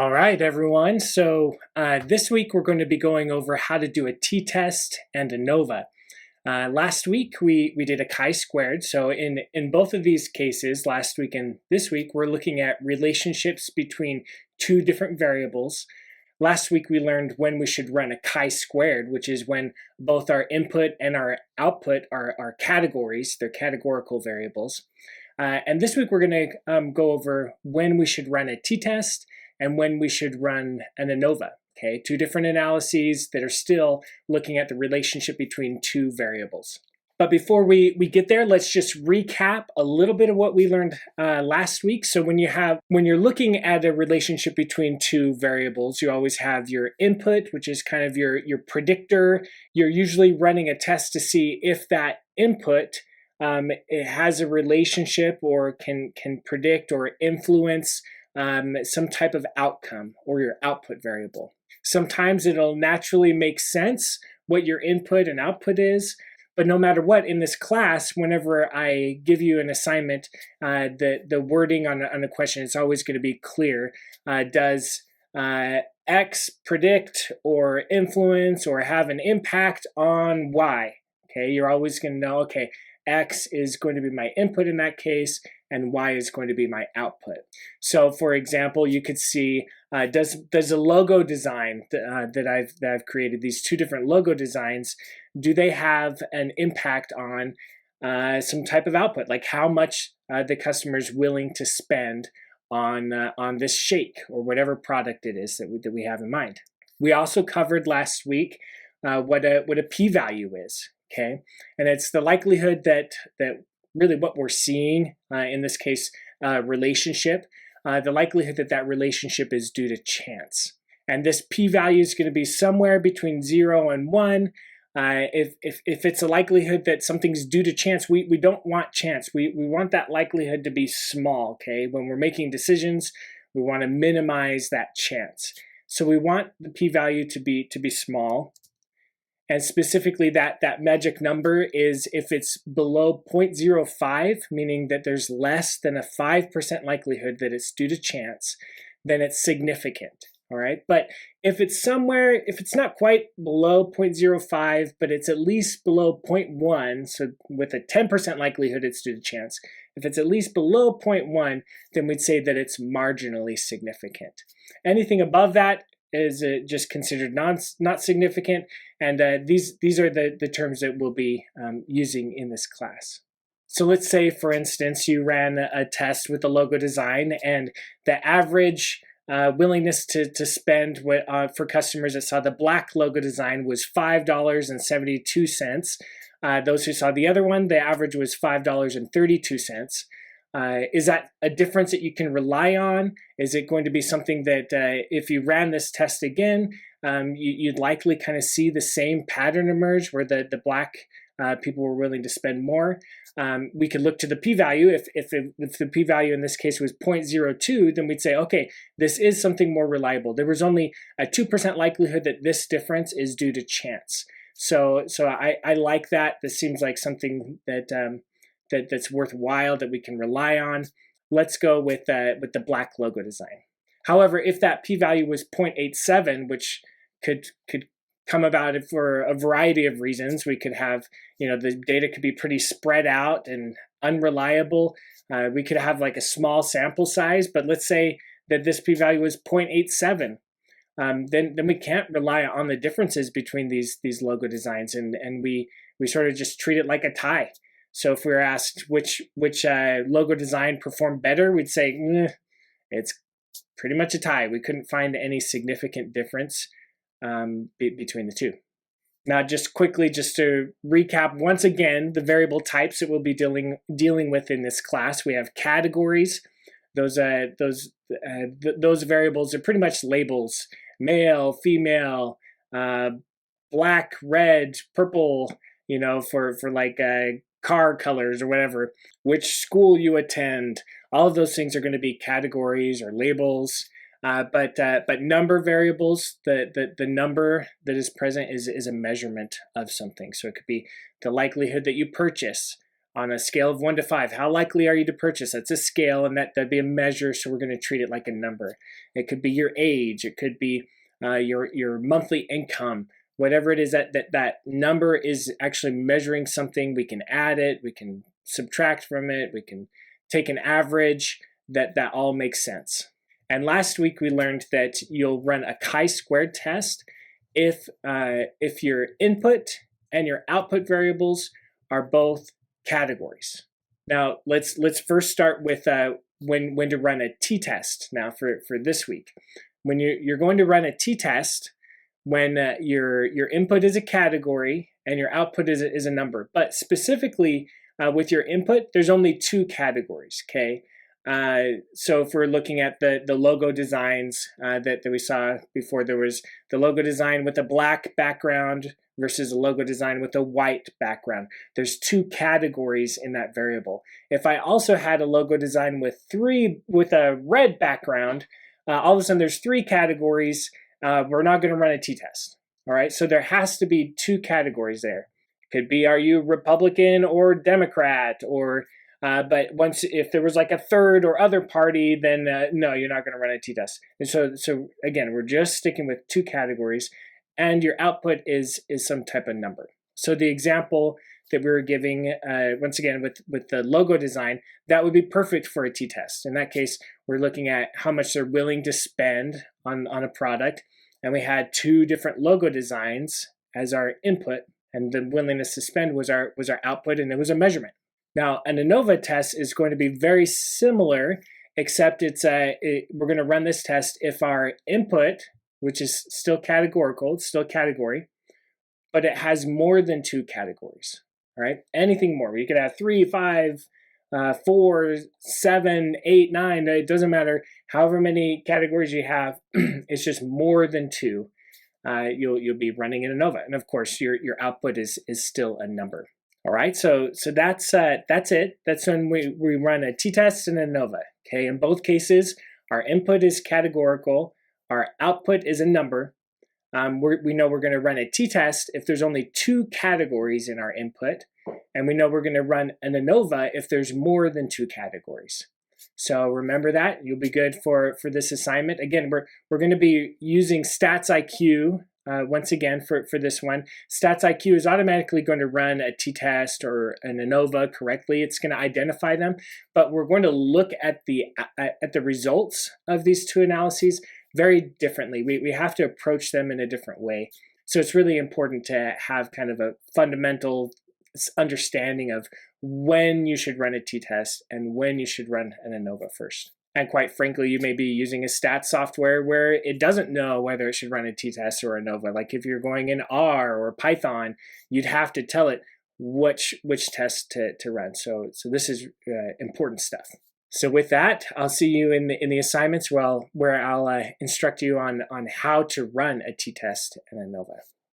All right, everyone. So this week we're going to be going over how to do a t-test and ANOVA. Last week we did a chi-squared. So in both of these cases, last week and this week, we're looking at relationships between two different variables. Last week we learned when we should run a chi-squared, which is when both our input and our output are categories. They're categorical variables. And this week we're going to go over when we should run a t-test and when we should run an ANOVA. Okay, two different analyses that are still looking at the relationship between two variables. But before we get there, let's just recap a little bit of what we learned last week. So when you're looking at a relationship between two variables, you always have your input, which is kind of your predictor. You're usually running a test to see if that input it has a relationship or can predict or influence some type of outcome, or your output variable. Sometimes it'll naturally make sense what your input and output is, but no matter what, in this class, whenever I give you an assignment, the wording on a question is always going to be clear. Does X predict or influence or have an impact on Y? Okay, you're always going to know, okay, X is going to be my input in that case, and Y is going to be my output. So, for example, you could see does a logo design that I've created, these two different logo designs, do they have an impact on some type of output, like how much the customer is willing to spend on this shake or whatever product it is that we have in mind. We also covered last week what a p-value is. Okay, and it's the likelihood that really what we're seeing in this case, relationship, the likelihood that relationship is due to chance. And this p-value is going to be somewhere between 0 and 1. If it's a likelihood that something's due to chance, we don't want chance. We want that likelihood to be small. Okay, when we're making decisions, we want to minimize that chance. So we want the p-value to be small. And specifically that magic number is if it's below 0.05, meaning that there's less than a 5% likelihood that it's due to chance, then it's significant, all right? But if it's not quite below 0.05, but it's at least below 0.1, so with a 10% likelihood it's due to chance, if it's at least below 0.1, then we'd say that it's marginally significant. Anything above that is just considered not significant, and these are the terms that we'll be using in this class. So let's say, for instance, you ran a test with a logo design, and the average willingness to spend for customers that saw the black logo design was $5.72. Those who saw the other one, the average was $5.32. Is that a difference that you can rely on? Is it going to be something that if you ran this test again, you'd likely kind of see the same pattern emerge where the black people were willing to spend more? We could look to the p-value. If the p-value in this case was 0.02, then we'd say, okay, this is something more reliable. There was only a 2% likelihood that this difference is due to chance. So I like that. This seems like something that's worthwhile, that we can rely on. Let's go with the black logo design. However, if that p-value was 0.87, which could come about for a variety of reasons, we could have, the data could be pretty spread out and unreliable. We could have like a small sample size, but let's say that this p-value was 0.87. Then we can't rely on the differences between these logo designs, and we sort of just treat it like a tie. So if we were asked which logo design performed better, we'd say it's pretty much a tie. We couldn't find any significant difference between the two. Now, just quickly, just to recap once again, the variable types that we'll be dealing with in this class. We have categories. Those variables are pretty much labels: male, female, black, red, purple. For like car colors or whatever, which school you attend. All of those things are going to be categories or labels. But number variables, the number that is present is a measurement of something. So it could be the likelihood that you purchase, On a scale of 1 to 5, how likely are you to purchase? That's a scale, and that'd be a measure, so we're going to treat it like a number. It could be your age. It could be your monthly income. Whatever it is, that number is actually measuring something. We can add it. We can subtract from it. We can take an average. That all makes sense. And last week we learned that you'll run a chi-squared test if your input and your output variables are both categories. Now let's first start with when to run a t-test. Now for this week, when you're going to run a t-test, when your input is a category and your output is a number, but specifically with your input, there's only 2 categories. Okay. So if we're looking at the logo designs that we saw before, there was the logo design with a black background versus a logo design with a white background. There's 2 categories in that variable. If I also had a logo design with a red background, all of a sudden there's 3 categories. We're not going to run a t-test. All right, so there has to be 2 categories there. Could be, are you Republican or Democrat, or but if there was like a third or other party, then no, you're not going to run a t-test. And so again, we're just sticking with 2 categories, and your output is some type of number. So the example that we were giving, once again, with the logo design, that would be perfect for a t-test. In that case, we're looking at how much they're willing to spend on a product, and we had 2 different logo designs as our input, and the willingness to spend was our output, and it was a measurement. Now, an ANOVA test is going to be very similar, except we're going to run this test if our input, which is still categorical, it's still a category, but it has more than 2 categories. All right, anything more. You could have 3, 5, 4, 7, 8, 9. It doesn't matter. However many categories you have, it's just more than 2. You'll be running an ANOVA, and of course your output is still a number. All right, so that's it. That's when we run a t-test and an ANOVA. Okay, in both cases, our input is categorical, our output is a number. We know we're going to run a t-test if there's only 2 categories in our input, and we know we're going to run an ANOVA if there's more than 2 categories. So remember that. You'll be good for this assignment. Again, we're going to be using Stats IQ once again for this one. Stats IQ is automatically going to run a t-test or an ANOVA correctly. It's going to identify them, but we're going to look at the results of these 2 analyses very differently. We have to approach them in a different way. So it's really important to have kind of a fundamental understanding of when you should run a t-test and when you should run an ANOVA first. And quite frankly, you may be using a stats software where it doesn't know whether it should run a t-test or ANOVA. Like if you're going in R or Python, you'd have to tell it which test to run. So this is important stuff. So with that, I'll see you in the assignments where I'll instruct you on how to run a t-test and ANOVA.